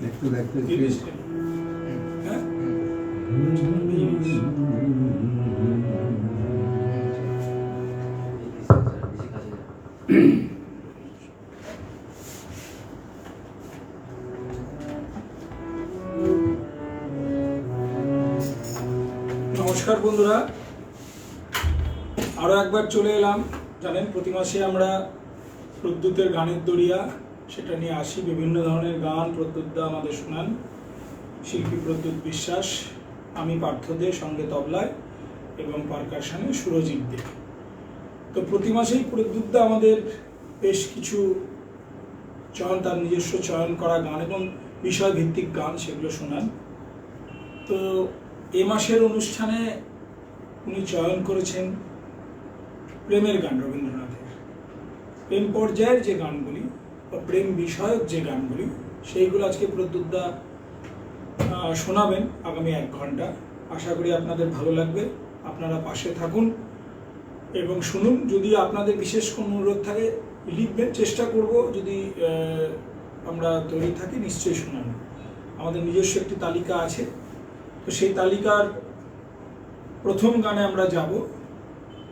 দেখতে দেখতে নমস্কার বন্ধুরা, আরও একবার চলে এলাম। জানেন প্রতি মাসে আমরা প্রদ্যুতের গানের দরিয়া সেটা নিয়ে আসি। বিভিন্ন ধরনের গান প্রদ্যুৎদা আমাদের শোনান, শিল্পী প্রদ্যুৎ বিশ্বাস, আমি পার্থ দে, সঙ্গে তবলায় এবং পারকাশনে সুরজিৎ দে। তো প্রতি মাসেই প্রদ্যুৎদা আমাদের বেশ কিছু তার নিজস্ব চয়ন করা গান এবং বিষয়ভিত্তিক গান সেগুলো শোনান। তো এ মাসের অনুষ্ঠানে উনি চয়ন করেছেন প্রেমের গান, রবীন্দ্রনাথের প্রেম পর্যায়ের যে গানগুলি বা প্রেম বিষয়ক যে গানগুলি, সেইগুলো আজকে প্রদ্যুৎদা শোনাবেন আগামী 1 ঘন্টা। আশা করি আপনাদের ভালো লাগবে। আপনারা পাশে থাকুন এবং শুনুন। যদি আপনাদের বিশেষ কোনো অনুরোধ থাকে লিখবেন, চেষ্টা করব যদি আমরা তৈরি থাকি নিশ্চয়ই শোনানো। আমাদের নিজস্ব একটি তালিকা আছে, তো সেই তালিকার প্রথম গানে আমরা যাব।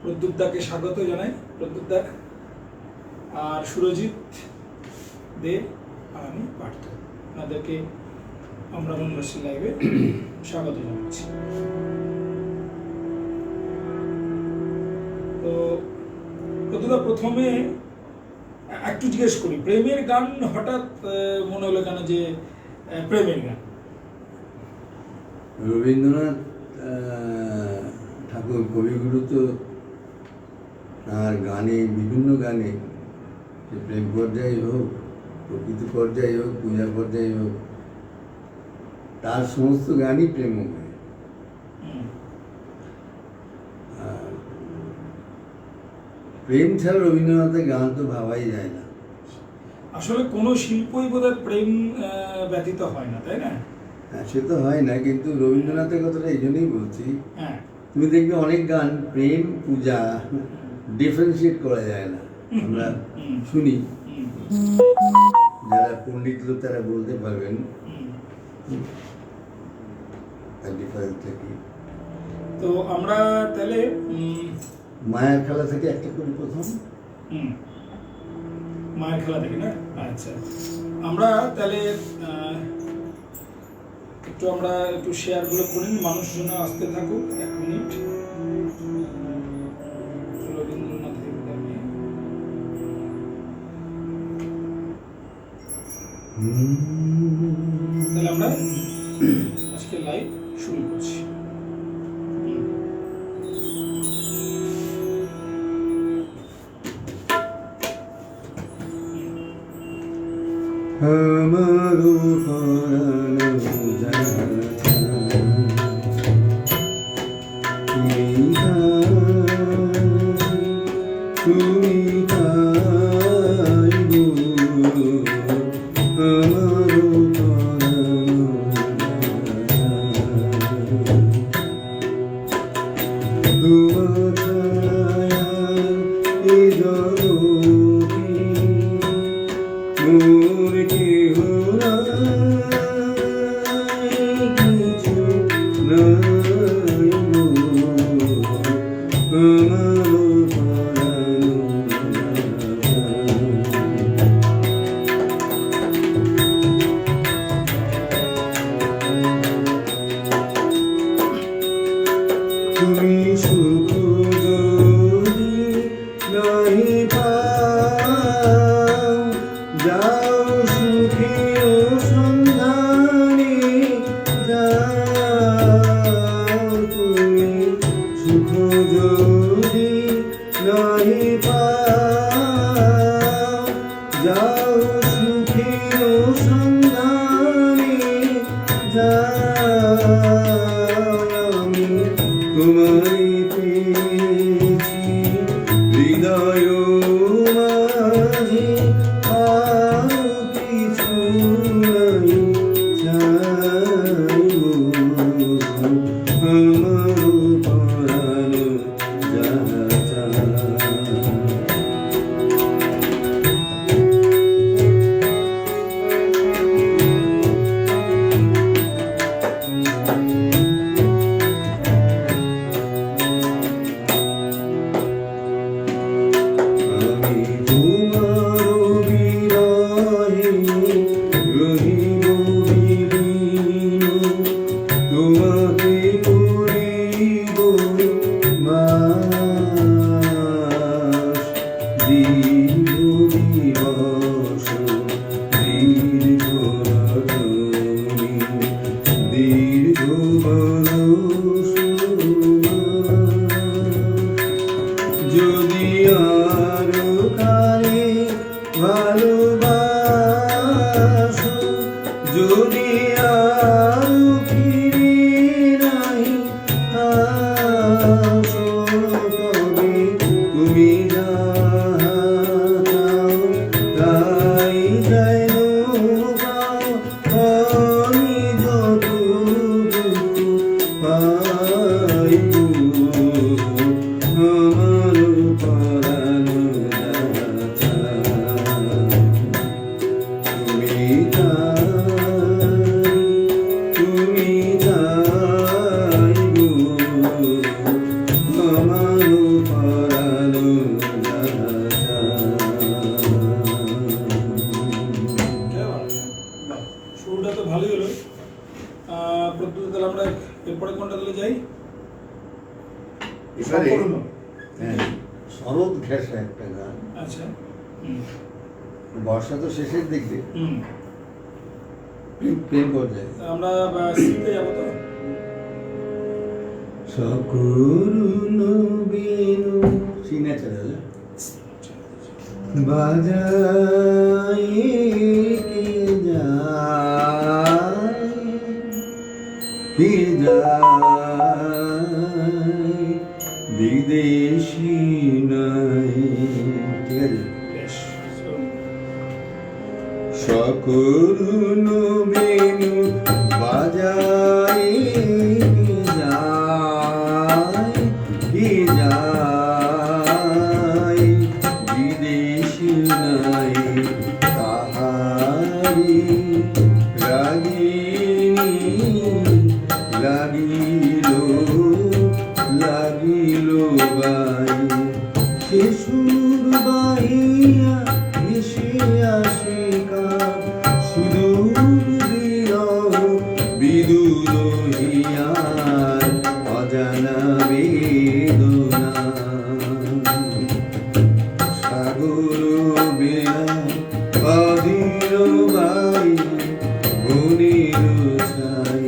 প্রদ্যুৎদাকে স্বাগত জানাই, প্রদ্যুৎদা আর সুরজিৎ দে আর আমি পার্থ, আপনাদেরকে আমরা বনবাসী লাইভে স্বাগত জানাচ্ছি। তো প্রদ্যুৎদা, প্রথমে একটু জিজ্ঞেস করি, প্রেমের গান হঠাৎ মনে হলো কেন যে প্রেমের গান? রবীন্দ্রনাথ ঠাকুর কবিগুরু তো তার গানে, বিভিন্ন গানে, প্রেম পর্যায়ে হোক, প্রকৃতি পর্যায়ে হোক, পূজা পর্যায়ে হোক, তার সমস্ত গানই প্রেমময়। আর প্রেম ছাড়া রবীন্দ্রনাথের গান তো ভাবাই যায় না। আসলে কোনো শিল্পই বোধহয় প্রেম ব্যতীত হয় না, তাই না? হ্যাঁ, সে তো হয় না, কিন্তু রবীন্দ্রনাথের কথাটা এই জন্যই বলছি। হ্যাঁ, তুমি দেখবে অনেক গান প্রেম পূজা ডিফারেন্সিয়েট করা যায় না। আমরা শুনি, যারা পণ্ডিত লোক তারা বলতে পারবেন তার ডিফারেন্সটা কি। তো আমরা তাহলে মায়ার খেলা থেকে একটা করি প্রথম। মায়ের খেলা থেকে না? আচ্ছা, আমরা তাহলে একটু শেয়ারগুলো করি, মানুষজন আসতে থাকুক। 1 মিনিট। রবীন্দ্রনাথের গানে তাহলে আমরা আজকে লাইভ শুরু করছি। আমারো পরানো জানা তুমি পাইবো, আমারো পরানো তোমার ছায়া এ জগতে মোর কেহ নাই, কিছু নাই গো, আমারো পরানো তুমি সুখ যদি নাহি পাও, যাও সুখের সন্ধানে যাও। তুমি সুখ যদি নাহি পাও, যাও সুখের সন্ধানে যাও। আমি তোমায় পেয়েছি হৃদয় মাঝে, আর কিছু নাই চাইবো, আমারো পরানো যাহা চায়। দীর্ঘ দিবস দীর্ঘ রজনী দীর্ঘ বরষ যদি আরো কালে ভালোবাসো যদি আরো ফিরে নাই আসো তবে তুমি যাহা চাও তাই যেন পাও আমি যতটুকু পাইব আমার পরানো দাতা তুমি যাইব আমার পরানো দাতা বাহ, শুরুটা তো ভালোই হলো। প্রদ্যুৎ, তাহলে আমরা এরপরে কোনটা তাহলে যাই? এবারে সম্পূর্ণ। হ্যাঁ, শরৎ ঘেঁষা একটা গান। আচ্ছা। হুম। বর্ষা তো শেষের দিক দিয়ে হুম। প্রেম পর্যায়ে তা আমরা সিতে যাবো তো? সকরুণ বেণু সিগনেচার বাজাই কে যায় বিদেশি নাই। ঠিক আছে। বেশ। সকরুণ বেণু বাজাই যায় বিদেশি নাই তাহারি রাগিনী লাগিল বাই শিশুর বাইয়া ভেসে আসে কার সুদূর বিরহ বিদুর হিয়ার অজানা বেদনা সাগর বেলা অধীর বাই বনের ছাই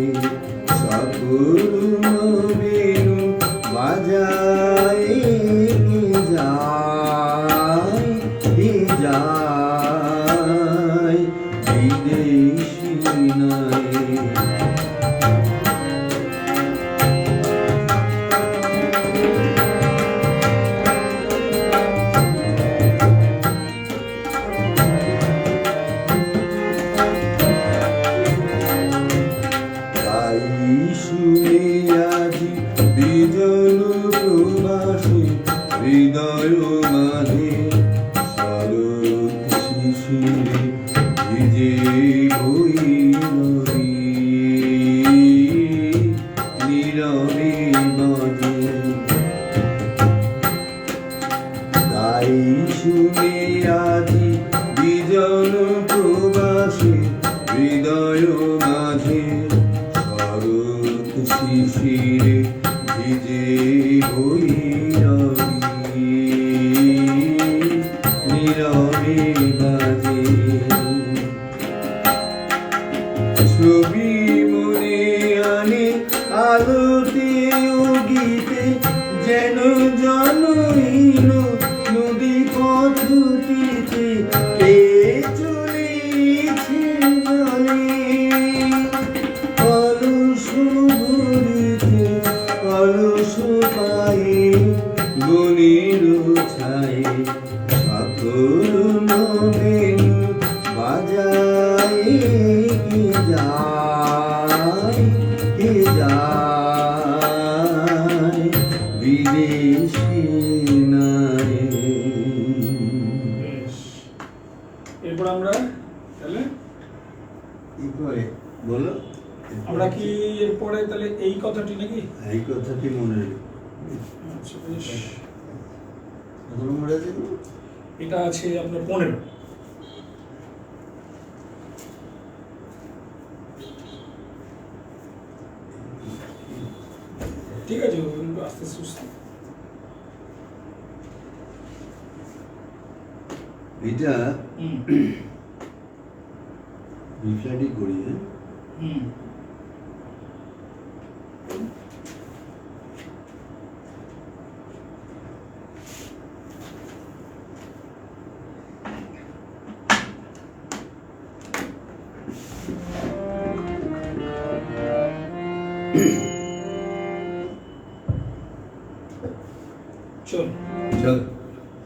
সকরুণ বেণু বাজায় যায় বিদেশি নাই। তাই শুনে আজি বিজন প্রবাসী হৃদয় মাঝে শরৎ শিশিরে ভিজে বই নদী নীরবে বাজে। তাই শুনে আজি বিজন প্রবাসী হৃদয় মাঝে শরৎ শিশিরে ভিজে বই রবি নীরবে বাজে। ছবি মনে আনে আলোতে ও গীতে যেন জনহীন নদী পথটিতে কে চলেছে বলে অলস ভরিতে অলস পায়ে বনের ছাই সকরুণ বেণু বাজায় কে যায় বিদেশি নাই। বেশ। এরপর আমরা তাহলে এরপরে বলো আমরা কি এরপরে তাহলে এই কথাটি নাকি? এই কথাটি মনে রেখো। আচ্ছা, বেশ। কত নম্বর আছে গো? এটা আছে আপনার 15। ঠিক আছে, আস্তে সুস্থ। এটা হুম রিফ্ল্যাক্টই করি, হ্যাঁ? হুম চল চল।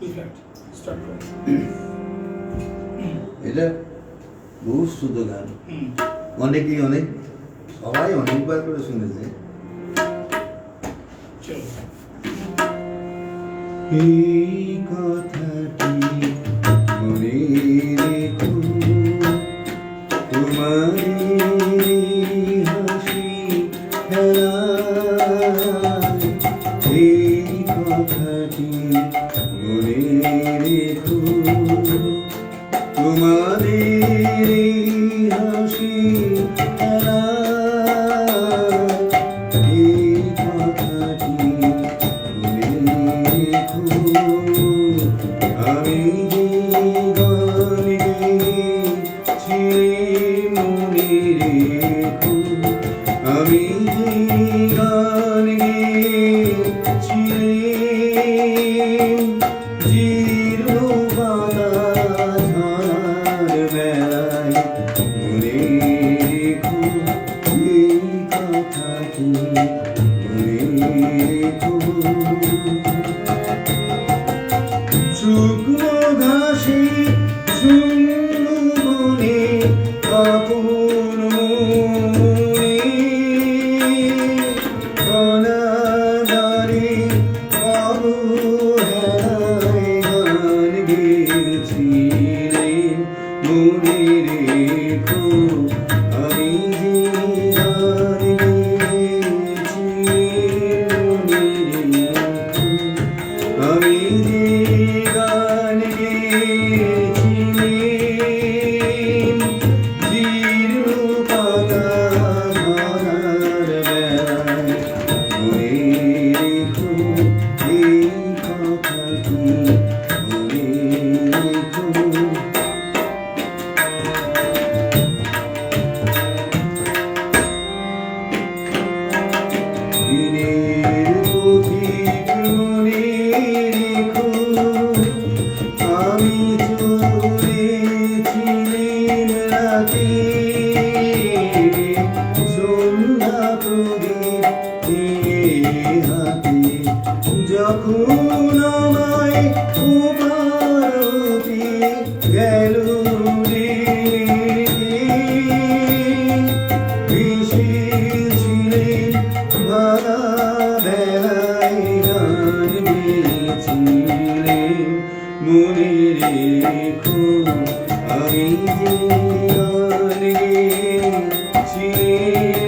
রিফ্ল্যাক্ট স্টার্ট করো। এটা বহু শ্রুত গান, হুম অনেকেই সবাই অনেকবার করে শুনেছে। চল। এই কথাটি মনে রেখো, তোমার হাসি খেলায়। এই কথাটি মনে রেখো, তোমাদের হাসি খেলায়। এই কথাটি মনে রেখো, আমি যে গান গেয়েছি মনে রেখো, আমি যে গান গেয়েছি জীর্ণ পাতা ঝরার বেলায়। মনে রেখো এই কথাটি, মনে রেখো। শুকনো ঘাসে শূন্য মনে আপন মনে অনাদারে অবহেলায় গান গেয়েছিলে। মনে রেখো আমি যে গান গেয়েছি, মনে রেখো আমি যে গান গেয়েছিলাম জীর্ণ পাতা ঝরার বেলায়। মনে রেখো এই কথাটি, মনে রেখো। দিনের পথিক মনে রেখো, আমি চলেছিলেন রাতে সন্ধ্যা প্রদীপ নিয়ে হাতে। যখন আমায় উপারতে গেল এসেছিলেন ভাঙা বেলায় গান গেয়েছিলেন। মনে রেখো আমি যে গান গেয়েছি,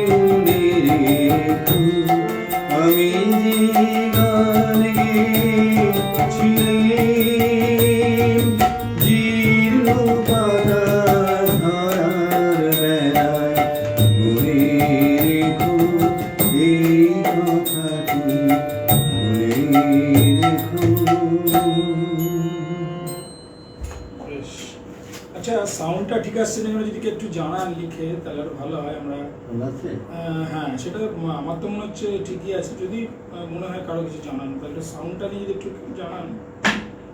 মনে রেখো আমি যে গান গেয়েছি জীর্ণ পাতা ঝরার বেলায়। মনে রেখো এই কথাটি, মনে রেখো। বেশ। আচ্ছা, সাউন্ডটা ঠিক আসছে না যদি একটু জানান লিখে, তাহলে আরো ভালো হয়। আমরা হ্যাঁ, সেটা আমার তো মনে হচ্ছে ঠিকই আছে। যদি মনে হয় কারো কিছু জানান, তাহলে সাউন্ডটা নিয়ে যদি একটু জানান,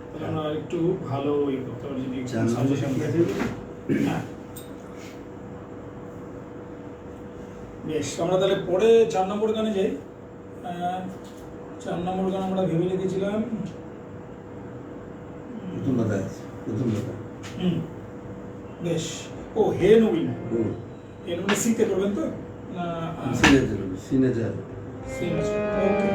তাহলে আমরা একটু ভালো ইয়ে করতে পারি। যদি সাজেশন হ্যাঁ, বেশ। আমরা তাহলে পরে 4 নম্বর গানে যাই। 4 নম্বর গান আমরা ভেবে লিখেছিলাম। প্রথম কথা আছে, প্রথম কথা। বেশ। ও হে নবীন, হে নবীন সিতে করবেন তো না? সিনেজার ওকে।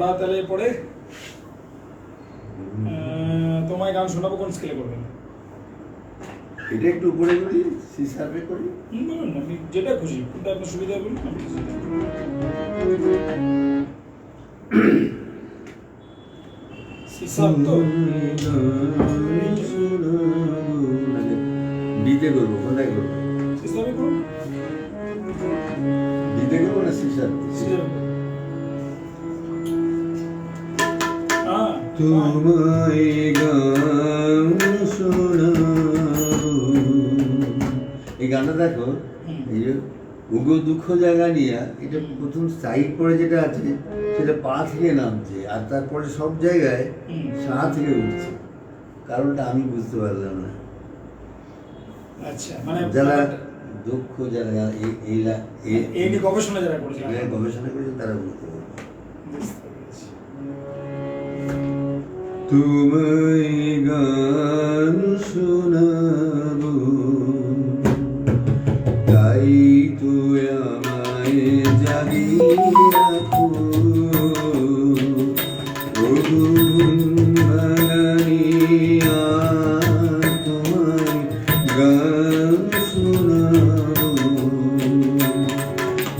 আমরা তাহলে পরে তোমায় গান শোনাবো, কোন স্কেলে করবেন? এটা একটু উপরে করি, সি শার্পে করি। বলুন না, আপনি যেটা খুশি, কোনটা আপনার সুবিধা বলুন। সি শার্প তো বিতে করবো, কোনটায় করবো? সি শার্পে করুন। বিতে করবো না সি শার্প? তোমায় গান শোনাবো। এই গানটা দেখো, এই যে উগো দুঃখ জায়গা নিয়ে, এটা প্রথম সাইড পরে যেটা আছে সেটা পা থেকে নামছে, আর তারপরে সব জায়গায় সা থেকে উঠছে। কারণটা আমি বুঝতে পারলাম না। আচ্ছা, মানে যারা দক্ষ, যারা এই নিয়ে গবেষণা যারা করেছে, গবেষণা করেছে, তারা বুঝতে পারবে। বুঝতে পেরেছি। তোমায় গান শোনাবো, তাই তো আমায় জাগিয়ে রাখো। ও বাগানিয়া, তোমায় গান শোনাবো।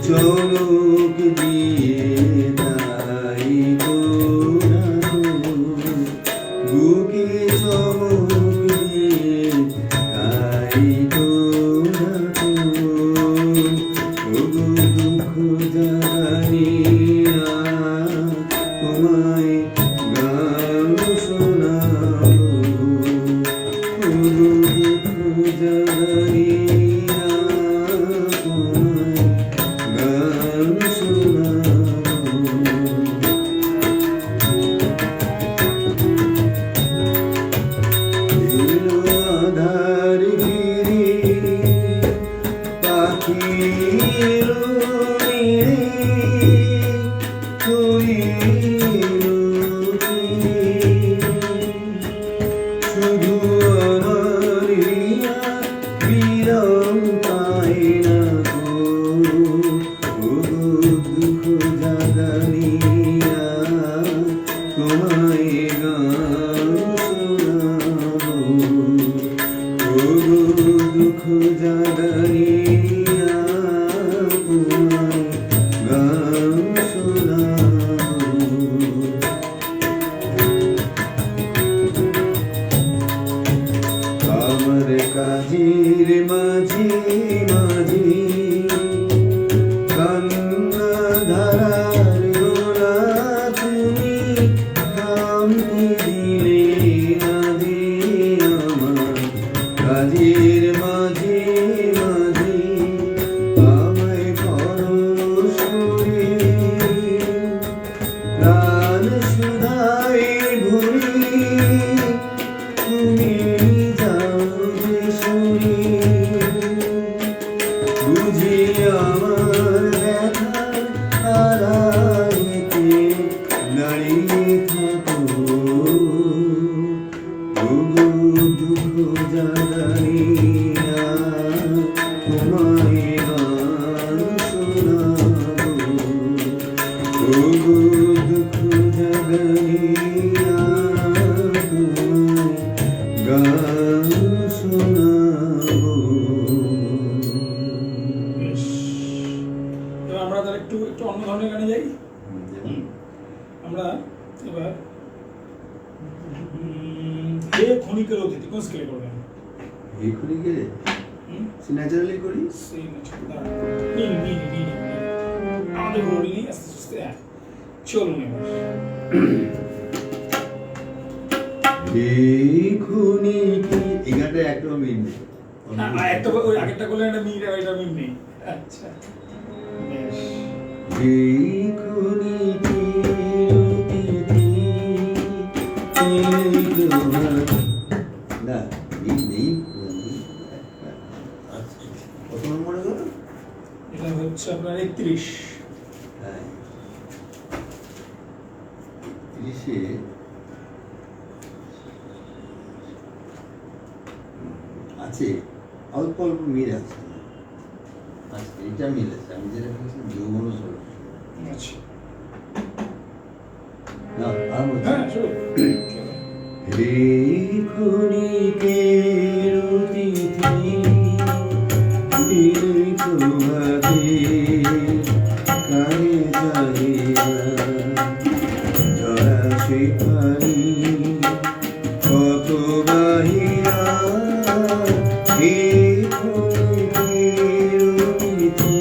চমক দিয়ে তাই তো রাখো, বুকে চমক দিয়ে তাই তো রাখো। ও দুঃখ জানিয়া, তোমায় গান শোনাবো। ও দুঃখ জানিয়া, তোমায় গান শোনাবো। আধার ঘিরে পাখি এলো নিয়ে, শুধু আমার হিয়া বিরাম পায় না গো। ও দুঃখ জাগানিয়া, তোমায় গান শোনাবো। ও দুঃখ জাগানিয়া, তোমায় গান শোনাবো। আমার কাজের মাঝে মাঝে কান্না ধারার গোলা তুমি থামতে দিলে না রে। আমার কাজের মাঝে মাঝে আমায় পরশ করে, প্রাণ সুধায় ভরে তুমি যাও যে সরে। বুঝি আমার ব্যথার আড়ালেতে দাঁড়িয়ে থাকো। ওগো দুঃখ জাগানিয়া, তোমায় গান শোনাবো। ওগো দুঃখ জাগানিয়া, তোমায় গান শোনাবো। বেশ। এবার আমরা তাহলে একটু একটু অন্য ধরনের গানে যাই। আমরা এবার হে ক্ষণিকের অতিথি, কোন স্কেলে করবেন? এখনই গেলে ন্যাচারালি করি। সেই নিন আমাদের ঘড়ি নেই, আস্তে আস্তে চলুন এবার। এখনই কি এই গানটা একদম মিল নেই। একটা ওই আগেরটা করলে একটা মিল, এটা মিল নেই। আচ্ছা, বেশ। এখনই কি অতিথি এলো না, মিল নেই। আচ্ছা, কত নম্বরে গেল? এটা হচ্ছে আপনার 31। হ্যাঁ, 30-এ আছে, অল্প অল্প মিল আছে। আচ্ছা, এটা মিল আছে। আমি যেটা বলছিলাম যৌবন সরস। আচ্ছা, না আর বলছি হ্যাঁ শুরু। এই ক্ষণিকের অতিথি এই প্রভাতে কানে চাহিয়া ঝরা সেখানি কত বাহিয়া এই ক্ষণিকের অতিথি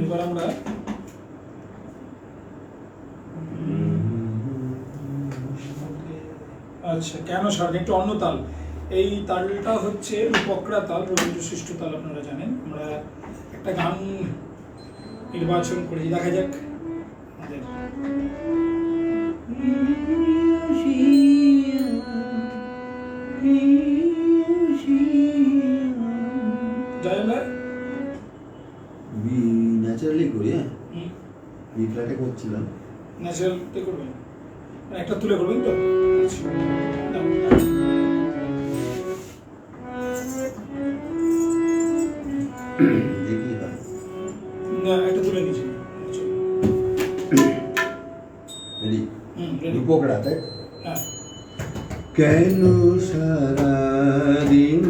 এবার আমরা আচ্ছা কেন স্বর্গে একটু অন্য তাল। এই তালটা হচ্ছে রূপকরা তাল, রবীন্দ্র সৃষ্ট তাল, আপনারা জানেন। আমরা একটা গান নির্বাচন করেছি, দেখা যাক আমাদের যাই আমরা ন্যাচারালি করি। হ্যাঁ বি ফ্ল্যাটে করছিলাম। ন্যাচারালতে করবেন, মানে একটা তুলে করবেন তো। আচ্ছা দাও, দেখি হয় না একটা তুলে নিয়েছি। Ready ready। রূপকরা তাই হ্যাঁ কেন সারাদিন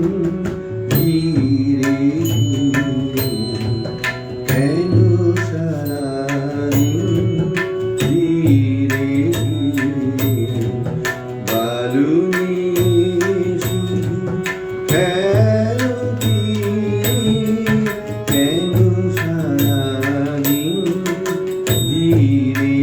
ধীরে ধীরে কেন সারাদিন ধীরে ধীরে বালুনি শুধু কেন কেন সারাদিন ধীরে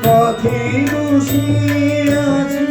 পথে বসে আছি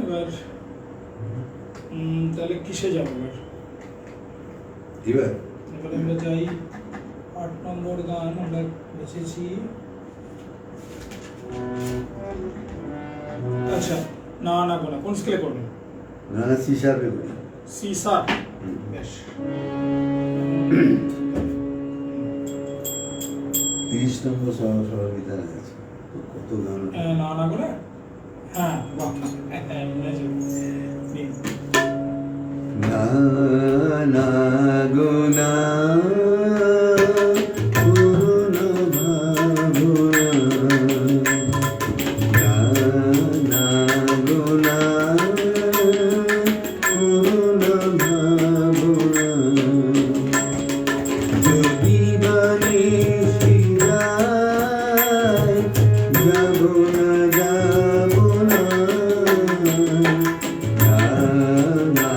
এবার তাহলে কিসে যাবো এবার এবার আমরা যাই 8 নম্বর গান আমরা বেছেছি। আচ্ছা, না না গোনা কোন স্কেলে করবেন? না না সি শার্পে করি। সি শার্প, বেশ। 30 নম্বর সহবিতানে আছে তো কত গান। না না গোনা, হ্যাঁ বাহ, না না গো না পুরনো ভাবনা, না না গো না পুরনো ভাবনা, যদি বাণী শিরায় যাব না যাব না, না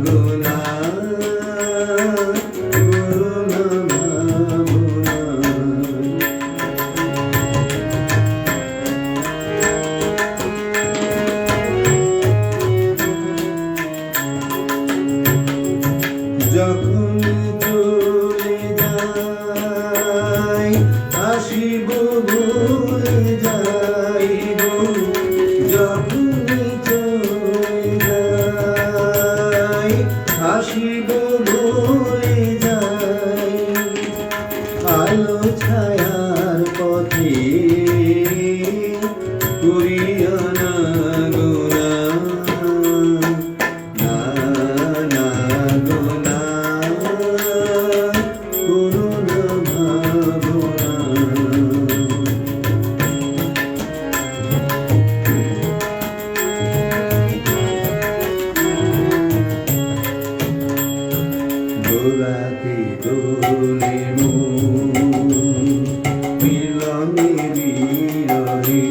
গো না পুরনো ভাবনা। যখন চলে যাই আসিব ভুলে যাইব, যখন চলে যাই আসিব ভুলে যাই, আলো ছায়ার পথে করিয়া না গো না, না না গো না পুরনো ভাবনা। দোলাতে দোলে মন মিলনে বিরহে,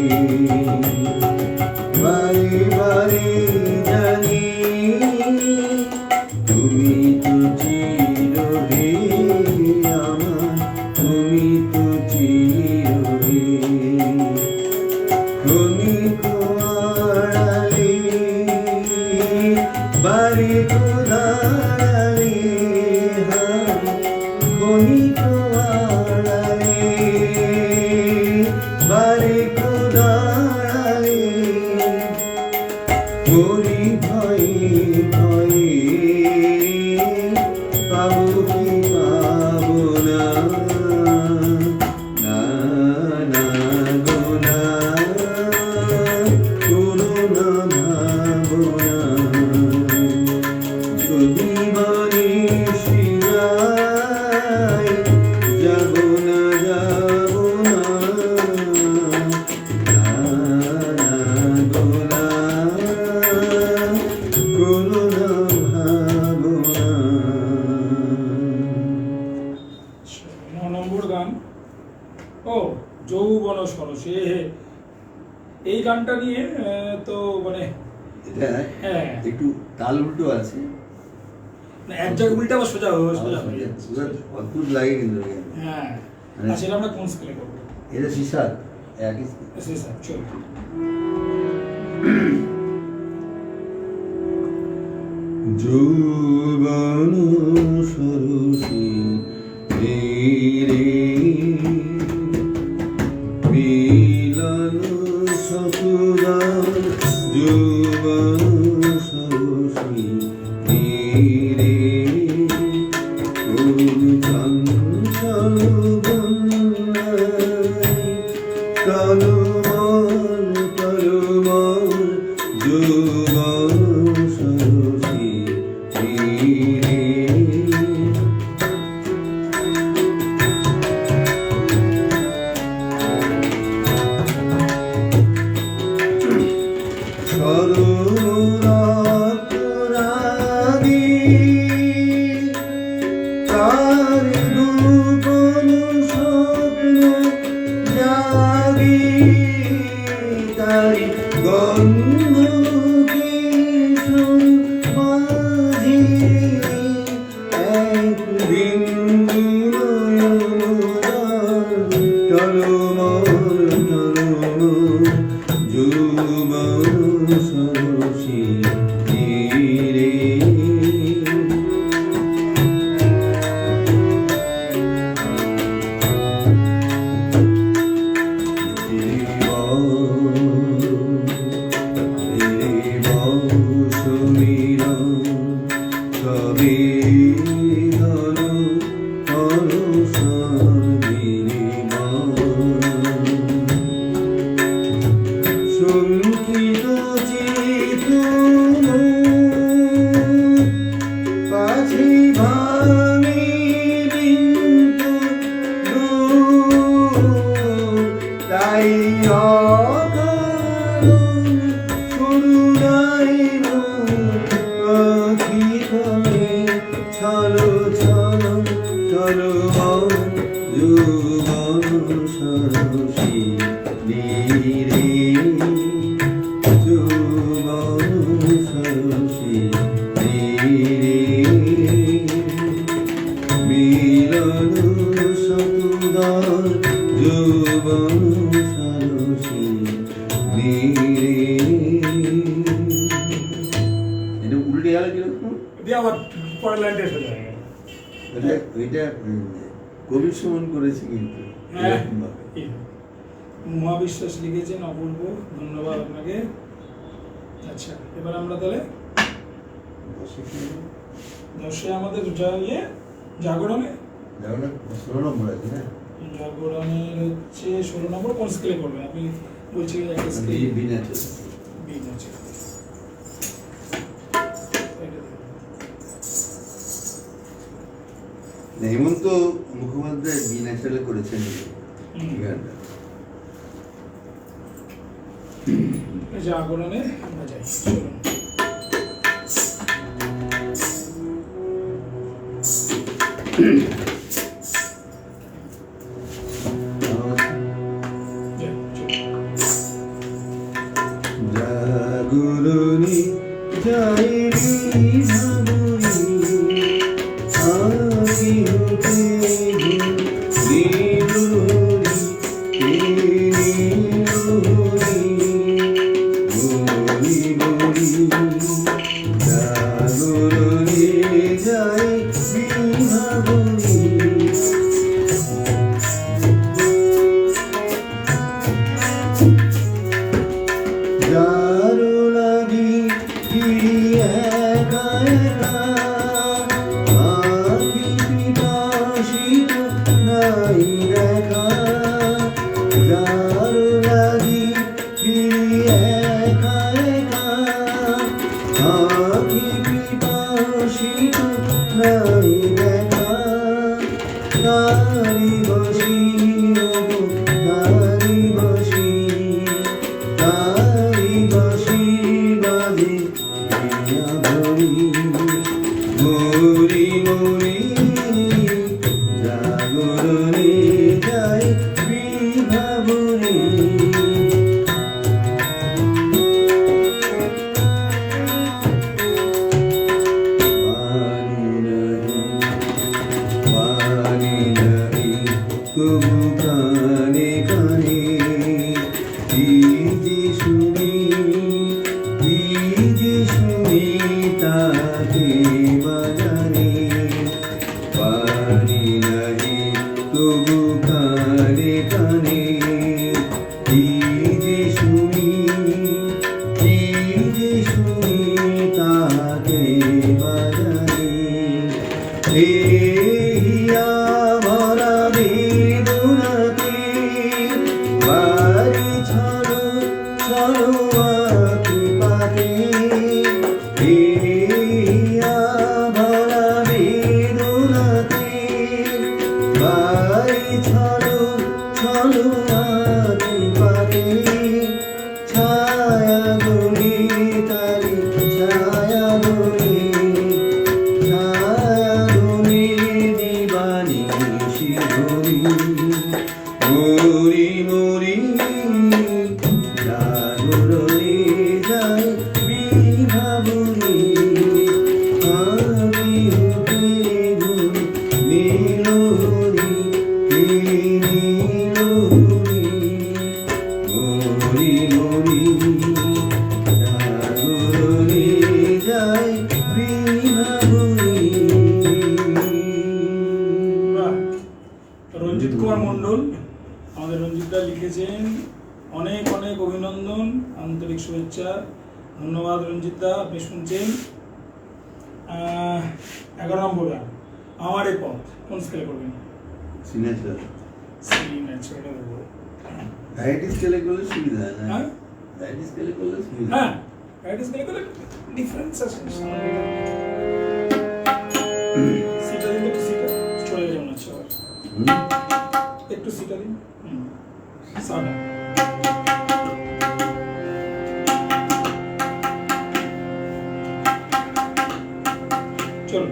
বারে বারে জানি তুমি তো চিরহে আমার, তুমি তো চিরহে, তুমি কোয়াড়ালে বাড়ি কোদাড়ালে, তুমি কোয়াড়ালে বাড়ি কোদাড়ালে, মরি ভয়ে ভয়ে পাবো কি পাবো না, না না গো না পুরনো ভাবনা, যদি বাণী শিরায় যাব না যাব না, না না গো না পুরনো ভাবনা। 9 নম্বর গান, ও যৌবন সরসে। এই গানটা নিয়ে তো মানে এটা হ্যাঁ একটু তাল উল্টো আছে, না, এক জায়গায় উল্টা বা সোজা সোজা হয়ে যাচ্ছে। অদ্ভুত লাগে কিন্তু এই গান। হ্যাঁ, মানে- আচ্ছা, এটা আমরা কোন স্কেলে করবো? এটা সিসার একই সি শার্প, চল। যৌবন সরসী ধীরে মিলন সপুরার, যৌবন সরসী ধীরে চঞ্চল বন্যায় তলুমল তলুমল, যৌবন সরসী ধীরে সররাগী তার গোপন স্বপ্ন জাগি, তার গন্ধ কিশোর মাঝি, এক বিন্দু নয়ন টলমল টলমল, যৌবন সরসী ধীরে উল্টে গেল কিরকম দিয়ে আবার পরের লাইনটা এসে যায়। ওইটা কবির সুমন করেছে কিন্তু হ্যাঁ, এরকম ভাবে। মহাবিশ্বাস লিখেছেন, অপূর্ব, ধন্যবাদ আপনাকে। আচ্ছা, এবার আমরা তাহলে দশে আমাদের জাগরণে দেখো না 16 নম্বর আছে না, জাগরণের হচ্ছে 16 নম্বর। কোন স্কেলে করবেন আপনি? বলছি একটা স্কেল বিনা আছে। হেমন্ত মুখোপাধ্যায় বিনা চলে করেছেন এই গানটা। জাগরণে আমরা যাই, চলুন। জাগরণী যাই ধন্যবাদ রঞ্জিত দা। আপনি শুনছেন 11 নম্বর গান আমার এই পথ। কোন স্কেলে করবেন? সিনেচার সি ন্যাচারাল দেবো। ভ্যারাইটি স্কেলে করলে সুবিধা হয় না? হ্যাঁ ভ্যারাইটি স্কেলে করলে সুবিধা হ্যাঁ রাইট স্কেলে করলে ডিফারেন্স আছে। সিটা দিন একটু, সিটা চলে যেমন আছে আবার হুম? একটু সিটা দিন। সাদা চলো।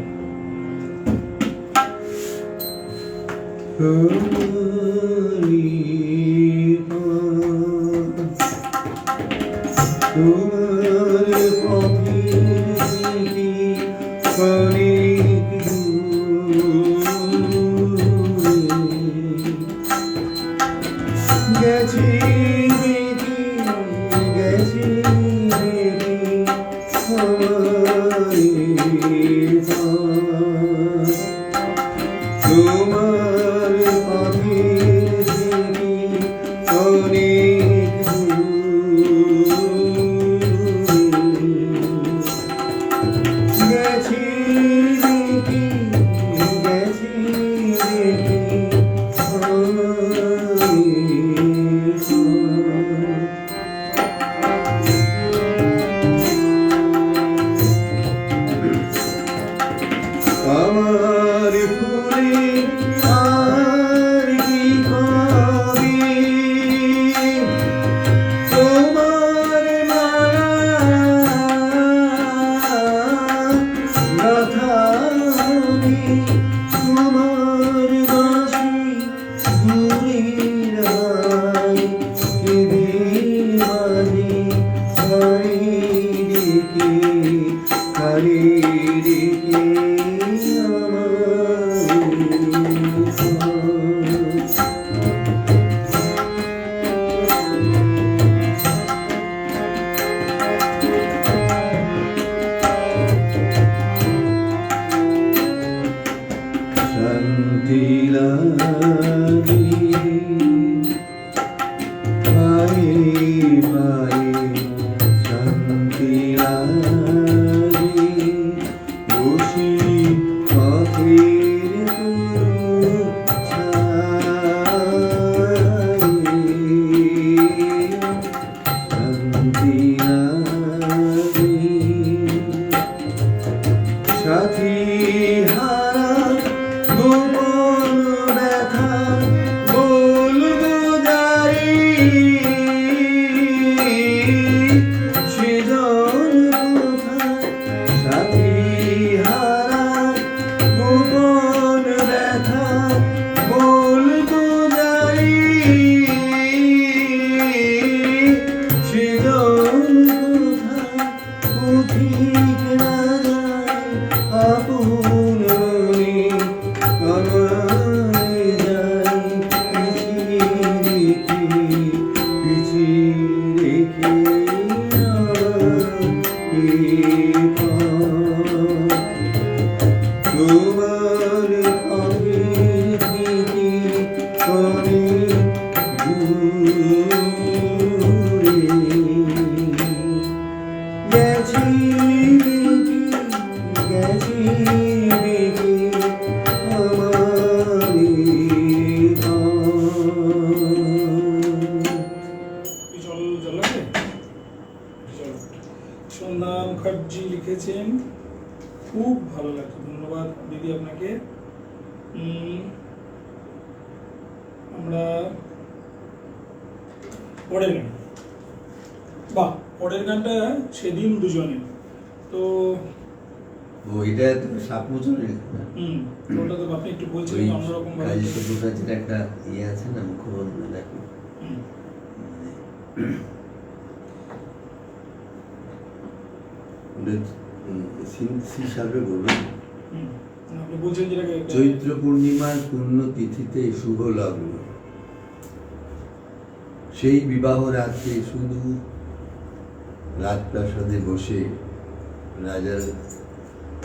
তোমার পাখির অনেক গেছি দেখি গেছি আমার ফুলে আর কি কবি তোমার মায়া গাথানি তোমার বাঁশি দূরের হাই কেঁদে মাঝে হারি রেখে শান্তি লাগে পায়ে পায়ে শান্তি লাগে বসি পথের শান্তি লাগে সাথী হারা গোপন ব্যথা বলবো যারি সেজন কথা সাথী হারা গোপন ব্যথা বলবো যারি সেজন কথা পথিক না যায় আপন মনে আমায় যায় পিছিয়ে রেখে তোমার পাখির স্মৃতি অনেক দূরে গেছি গেছি দেখি আমার জল জল লাগবে? জল। সন্ধ্যা মুখার্জি লিখেছেন খুব ভালো লাগছে। ধন্যবাদ দিদি আপনাকে। আমরা পরের গান, বাহ পরের গানটা সেদিন দুজনে। তো ওইটা তো 7 বছরের ওটা তো আপনি একটু বলছিলেন ওই অন্যরকম ভাবে। কাজী সব্যসাচীর একটা ইয়ে আছে না মুখবন্ধ দেখো হিসাবে বলবেন আপনি বলছেন যেটাকে চৈত্র পূর্ণিমার পূর্ণ তিথিতে শুভ লগ্ন সেই বিবাহ রাত্রে শুধু রাজপ্রাসাদে বসে রাজার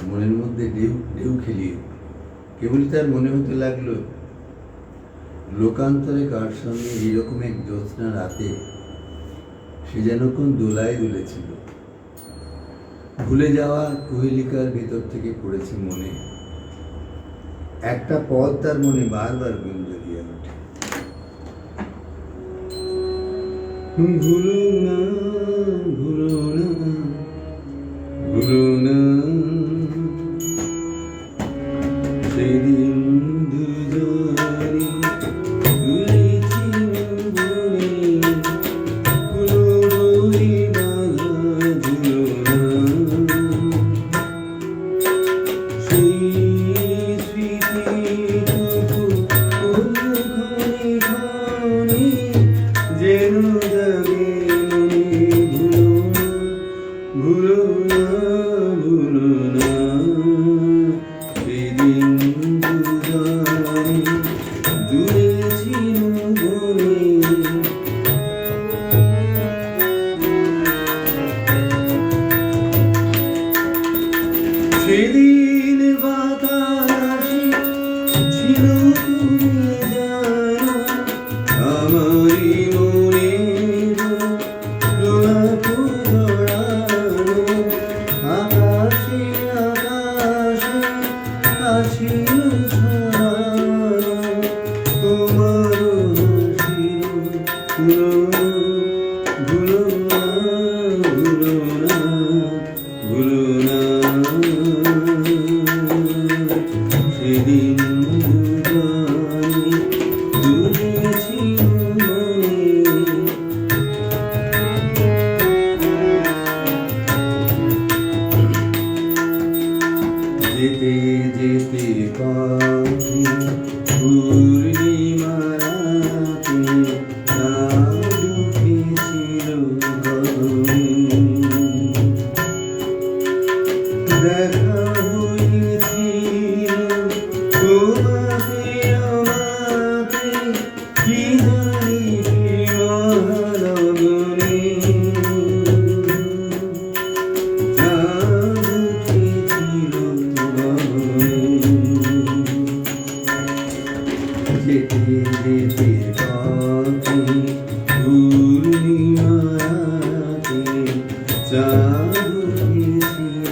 মনের মধ্যে ঢেউ ঢেউ খেলিয়ে কেবলই তার মনে হতে লাগলো লোকান্তরে কার সঙ্গে এইরকম এক জ্যোৎস্না রাতে সে যেন কোন দোলায় দুলেছিল। ভুলে যাওয়া কুহেলিকার ভেতর থেকে পড়েছে মনে, একটা পদ তার মনে বারবার গুঞ্জে দিয়ে ওঠে। ভুলো না, ভুলো না, ভুলো না সেদিন দুজনে ঘুরেছিলাম বনে, ভুলো বলে বাঁধা ঝুলো না সেই স্মৃতিটুকু ক্ষণে ক্ষণে যেন জাগে মনে। ভুলো না, ভুলো না, সেদিন দুজনে দূরে ছিল বনে। সেদিন বাতাসে ছিল তুমি জানো, আমারই মনের প্রলাপ জড়ানো। আকাশে আকাশে আসিল ছড়ানো তোমার হাসির পুরনো। ভুলো না, ভুলো না, ভুলো না সেদিন দুজনে দূরে ছিল মনে। যেতে যেতে পথে পূর্ণিমা রাতে চাঁদ উঠেছিল গগনে। দেখা হয়েছিল তোমাকে আমাকে, কি জানি মহালগনে। চাঁদ উঠেছিল গগনে। যেতে যেতে পথে পূর্ণিমা রাতে চাঁদ উঠেছিল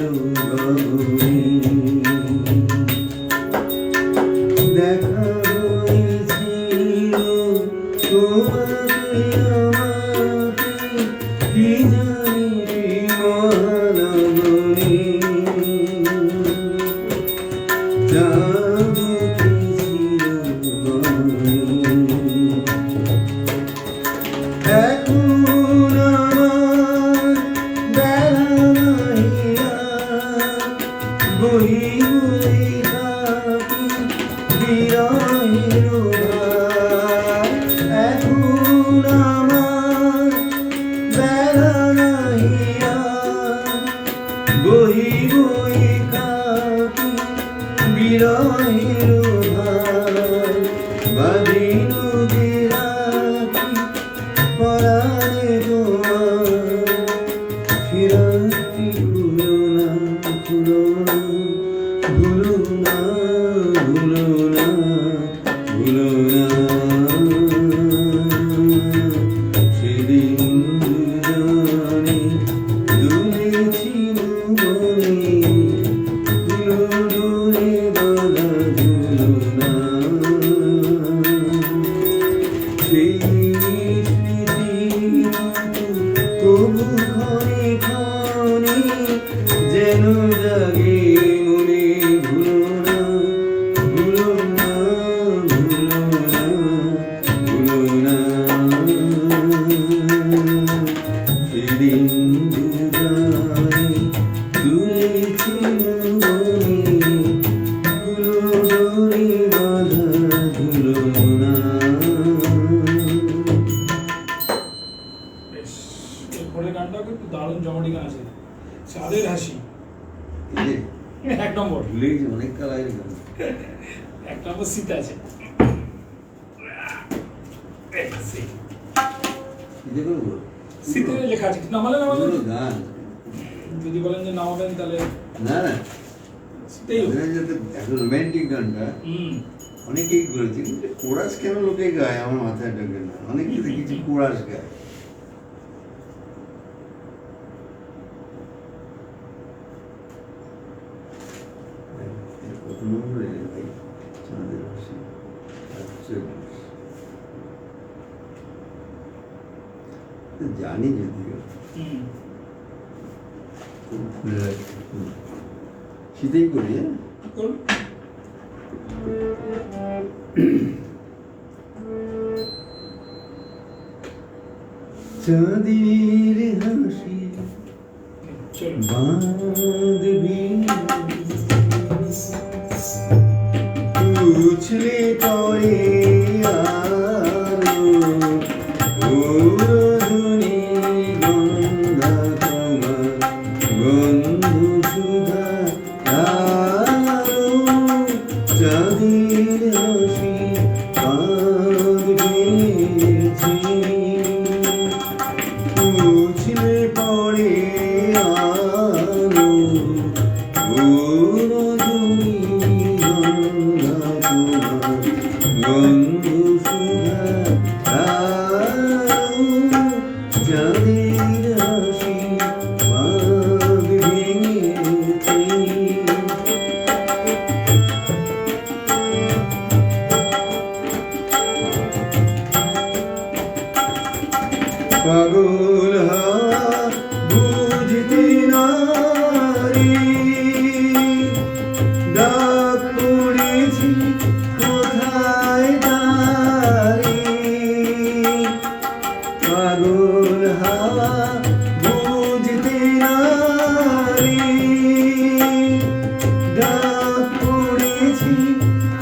গগনে। দেখা হয়েছিল তোমাকে আমাকে, কি জানি মহালগনে। চাঁদ উঠেছিল গগনে। এখন আমার বেলা নাহিয়া, বহি বহি থাকি বিরহের ভার। এখন আমার বেলা নাহিয়া, বহি বহি থাকি বিরহের ভার। বাঁধিল যে রাখি পরাণে তোমার, ফিরাতি ভুলো না, ভুলো না, ভুলো না, ভুলো না, ভুলো না সেদিন দুজনে দূরে ছিল বনে। ভুলো ডোরে বাঁধা ঝুলো না সেই স্মৃতিটুকু তবু ক্ষণে ক্ষণে যেন জাগে মনে। ভুলো না, ভুলো না, ভুলো না, ভুলো না সেদিন দুজনে দূরে ছিল বনে। ভুলো ডোরে বাঁধা ঝুলো না। বেশ, এরপরের গানটাও কিন্তু দারুণ জমনি গান আছে, চাঁদের হাসি। এই যে 1 নম্বর, ভুলে গেছি, অনেক কাল আগে গান। 1 নম্বর শীত আছে। কি করবো? শীতে লেখা আছে, নামালে নামালে পুরো গান। যদি বলেন যে নামাবেন তাহলে না না, শীতেই হোক। এখন রোমান্টিক গানটা হুম, অনেকেই করেছে, কিন্তু কোরাস কেন লোকে গায় আমার মাথায় ঢোকে না। অনেকে দেখেছি কোরাস গায়। জানি যদিও হুম। খুব খুলে রাখছি। শীতেই করি, হ্যাঁ। করুন। চাঁদের হাসি চলুন। বাঁধবি উছলে পড়ে আলো ধুনি গন্ধা তোমার বন্ধু সুধা আলো চাঁদের হাসি বাঁধবি উছলে পড়ে আলো ধুনি গন্ধা তোমার বন্ধু সুধা আলো চাঁদের হাসি বাঁধ ভেঙেছে। পাগল হাওয়া বুঝতে নারি ডাক পড়েছি কোথায় দাঁড়ি পাগল হাওয়া বুঝতে নারি ডাক পড়েছি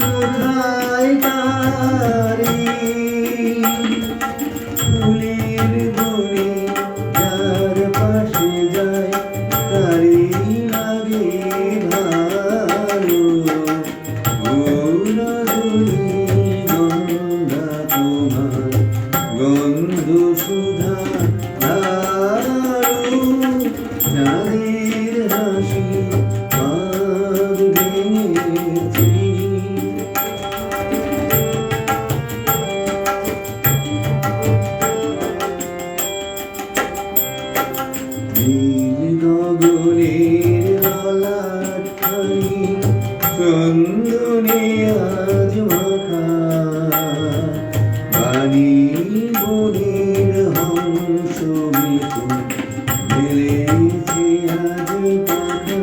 কোথায় দাঁড়ি ফুলের বনে যার পাশে যায় তারি লাগে ভালো গুণধুনি গন্ধা তোমার গন্ধ সুধা আলো চাঁদের হাসি বাঁধ ভেঙেছি। নীল গগনের ললাটখানি চন্দনে আজ মাখা বাণী বনের হংস মিঠু মেলেছে আজ পাখা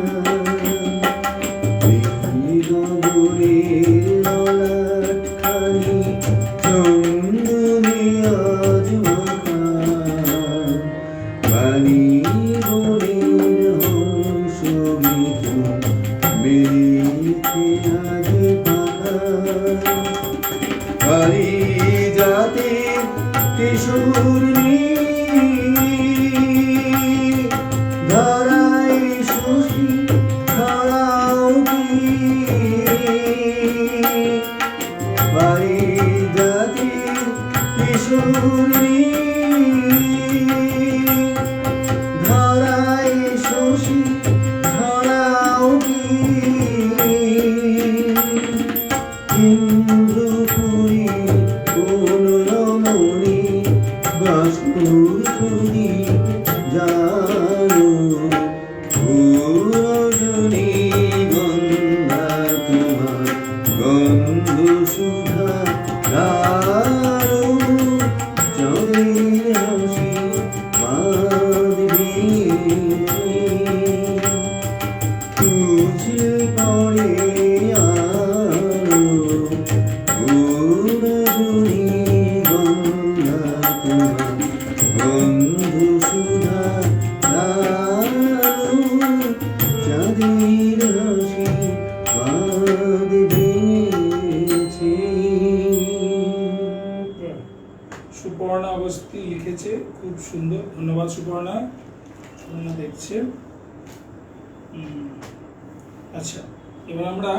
নীল গগনের ললাটখানি চন্দনে আজ মাখা বাণী বনের হংস মিঠু মেলেছে আজ পাখা পারি যাতে কিশোর ধরাই শশী ছড়াও কি পারি যাতে কিশোর ধরাই শশী ছড়াও কি ইন্দ্রপুরী কোন রমণী বাসুর খুদি জানো রজনী গন্ধা তোমার গন্ধ সুধা আলো চাঁদের হাসি বাঁধ ভেঙেছে। তুঝে পড়ে আলো রজনী গন্ধা তোমার গন্ধ সুধা আলো চাঁদের হাসি বাঁধ ভেঙেছে। সুপর্ণা অবস্থি লিখেছে, খুব সুন্দর, ধন্যবাদ সুপর্ণা। সুপর্ণা দেখছে। আচ্ছা, এবার আমরা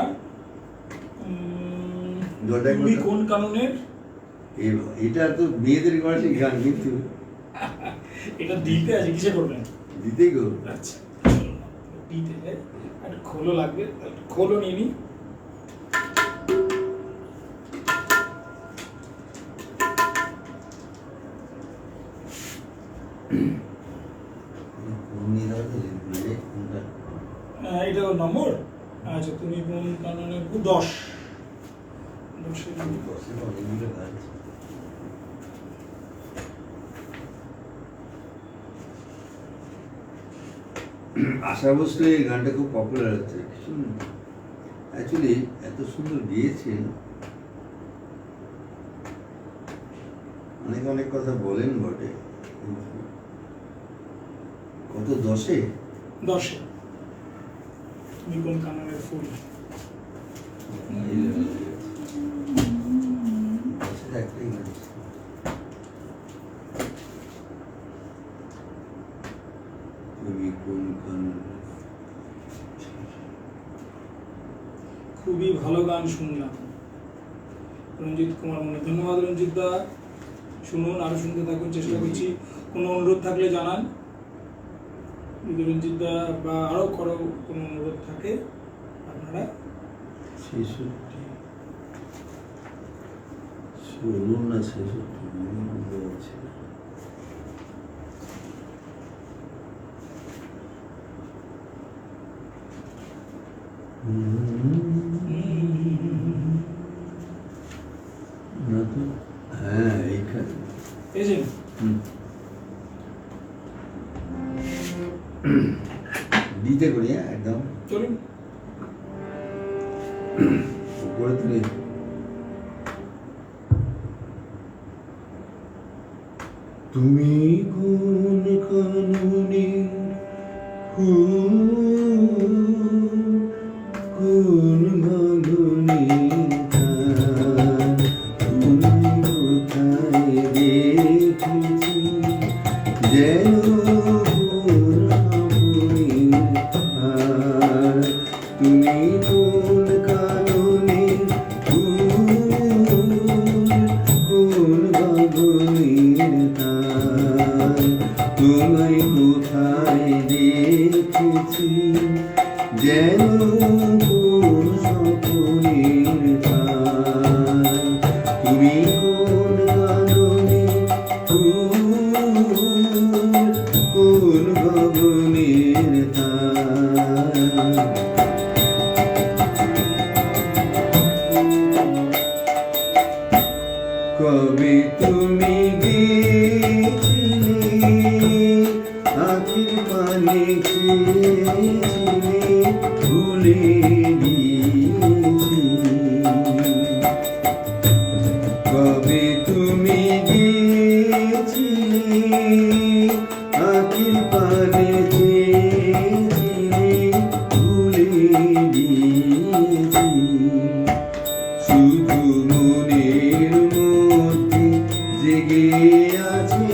তুমি কোন কানুনের, এটা তো মেয়েদের গণেশের গান, কিন্তু এটা দিতে আছে, কিসে করবেন? দিতেই করবো। আচ্ছা, দিতে যাই, একটা খোলো লাগবে, একটা খোলো নিয়ে নিই। এটা নম্বর। আচ্ছা, তুমি কোন কানুনের 10। আশা ভোসলে এই গানটা খুব পপুলার হচ্ছে। অ্যাকচুয়ালি এত সুন্দর গিয়েছেন, অনেক অনেক কথা বলেন বটে, কত 10-এ 10-এ তুমি কোন কাননের ফুল। একটাই গান, তুমি কোন কাননের। খুবই ভালো গান শুনলাম রঞ্জিত কুমার মন্ডল। ধন্যবাদ রঞ্জিত দা, শুনুন, আরো শুনতে থাকুন, চেষ্টা করছি। কোনো অনুরোধ থাকলে জানান, যদি রঞ্জিত দা বা আরো কারো কোনো অনুরোধ থাকে আপনারা। 66 শুনুন না, 66 আছে। না তো, হ্যাঁ এইখানে এই যে দিতে করি, হ্যাঁ একদম চলুন। উপরে তুলি। তুমি কোন কাননে কোন গগনে, তুমি কোথায় দেখেছি যেন তুমি কোন কাননে কোন গগনের তার, তোমায় কোথায় দেখেছি যেন কোন স্বপ্নের তার, তুমি কোন কাননে কোন গগনের তার। কবে তুমি গেছিলে আখির পানে খেয়েছিলে, ভুলে গিয়েছি। কবে তুমি গেছিলে আখির পানে খেয়েছিলে, ভুলে গিয়েছি। শুধু মনের মধ্যে জেগে আছে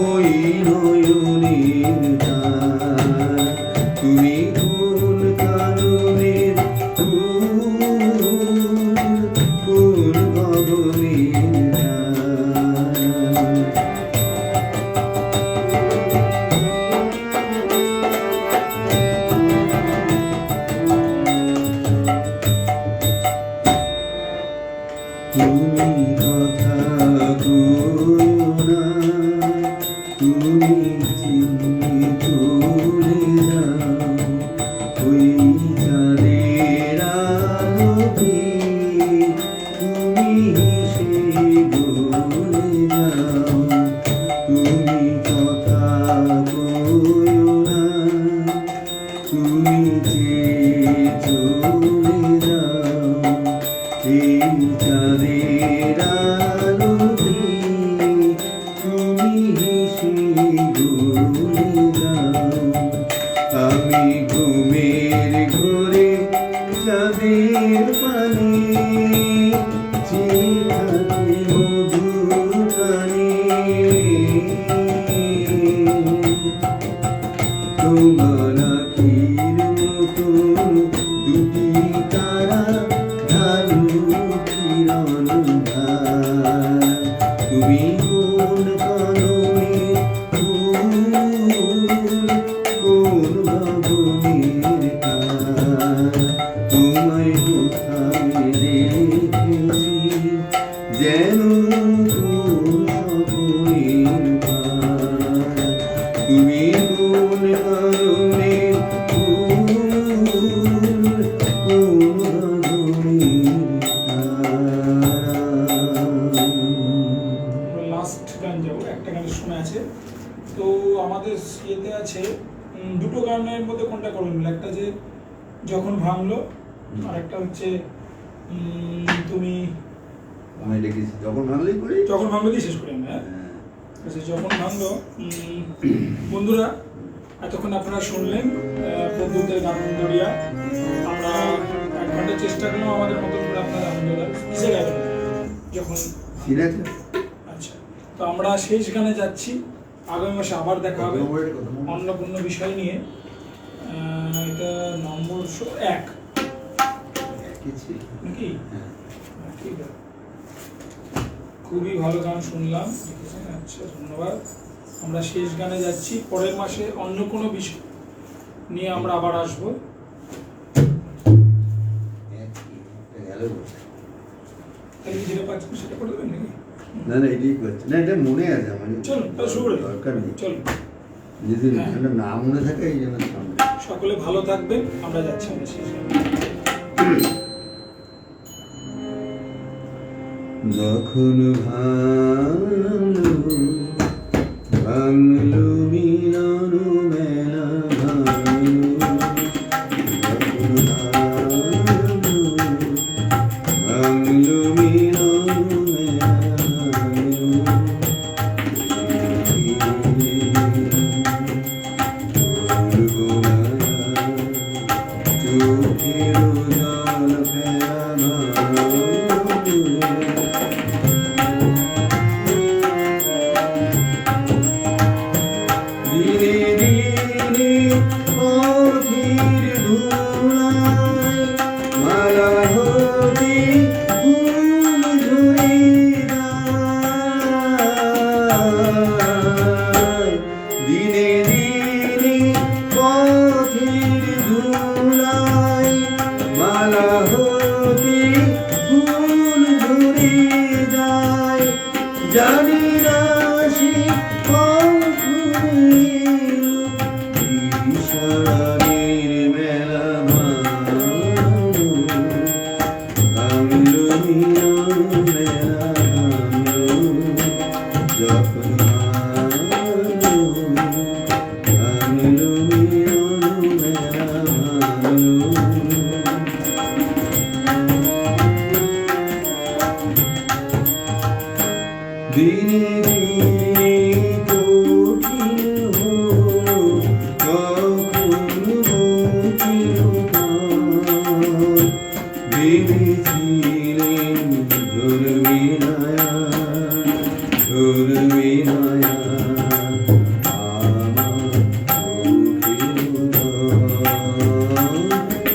ওই নয়নের তার, তুমি কোন কাননের কোন গগনের তার। তুমি কথা না, তুমি চিনি চলে যাও ওই চাঁদের আলোতে, তুমি হেসে বলে যাও। তুমি কথা না, তুমি চেয়ে চলে যাও এই চাঁদের আলোতে, তুমি হেসে বলে যাও। আমি ঘুমের ঘোরে চাঁদের পানে চেয়ে থাকি মধুর প্রাণে, তোমার আখির মতন দুটি তারা ঢালু কিরণ ধার, তুমি কোন কাননে কোন গগনের তার, তোমায় কোথায় দেখেছি যেন কোন স্বপ্নের তার, তুমি কোন কাননে একটা যে যখন ভাঙলো, আর একটা হচ্ছে তুমি আমি লিখেছি যখন ভাঙলেই করি। যখন ভাঙলো দিয়ে শেষ করি আমরা। হ্যাঁ। আচ্ছা, যখন ভাঙলো। বন্ধুরা, এতক্ষণ আপনারা শুনলেন প্রদ্যুতের গান দড়িয়া। আমরা 1 ঘন্টা চেষ্টা করলাম আমাদের মতো করে আপনারা আনন্দটা কিসে গাইবেন যখন। সিনেতে আচ্ছা, তো আমরা শেষ গানে যাচ্ছি। আগামী মাসে আবার দেখা হবে অন্য কোনো বিষয় নিয়ে। এটা নম্বর 1 একই ছিল। নাকি? হ্যাঁ। ঠিক আছে, খুবই ভালো গান শুনলাম। আচ্ছা, ধন্যবাদ। আমরা শেষ গানে যাচ্ছি। পরের মাসে অন্য কোনো বিষয় নিয়ে আমরা আবার আসবো। গেল তাহলে কি যেটা পাচ্ছেন সেটা করে দেবেন নাকি? না না, এটাই করছে না, এটা মনে আছে আমার। চলুন, তাহলে শুরু করি। দরকার নেই। চলুন, যদি হ্যাঁ। এটা না মনে থাকে এই জন্য সামনে। সকলে ভালো থাকবেন। আমরা যাচ্ছি আমরা শেষ গানে। যখন ভাঙলো মিলন মেলা ভাঙলো মিলন মেলা চোখের জল ফেলা দিনে দিনে পথির ধুলায় মালা হতে ফুল ঝরে যায়। দিনে দিনে পথির ধুলায় মালা হতে ফুল ঝরে যায়। জানি না সে ঈশ্বরের মেলা ভাঙলো মিলন মেলা যখন ভাঙলো মিলন মেলা দিনে দিনে কঠিন হলো কখন মুক্তির পথ। ভেবেছিলেন ধরবে না ধরবে না আমার চোখের জল।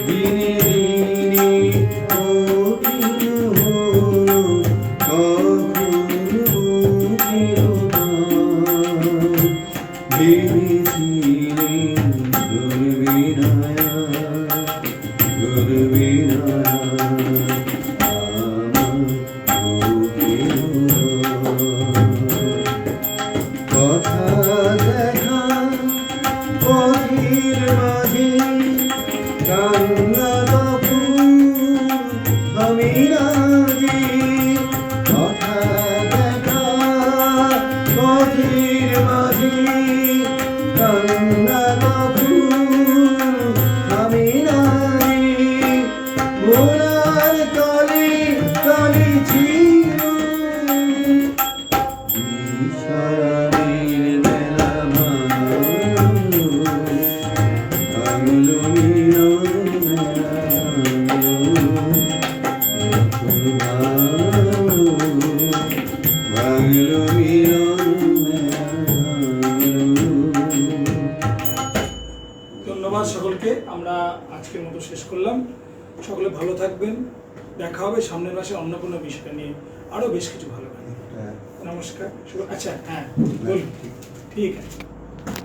দিনে দিনে কঠিন হলো ভেবেছিলেন ধরবে না ধরবে না কথা দেখা পথের মাঝে কান্না আমি না যে কথা দেখা পথের মাঝে কান্না আমি না রে মোরার তলে তলে ছিল ঈশ্বরের মেলা ভাঙলো মিলন মেলা ভাঙলো মিলন ধন্যবাদ সকলকে। আমরা আজকের মতো শেষ করলাম। সকলে ভালো থাকবেন। দেখা হবে সামনের মাসে অন্য কোনো বিষয় নিয়ে, আরো বেশ কিছু ভালো গান। নমস্কার। আচ্ছা, হ্যাঁ বলুন। ঠিক আছে,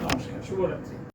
নমস্কার, শুভরাত্রি।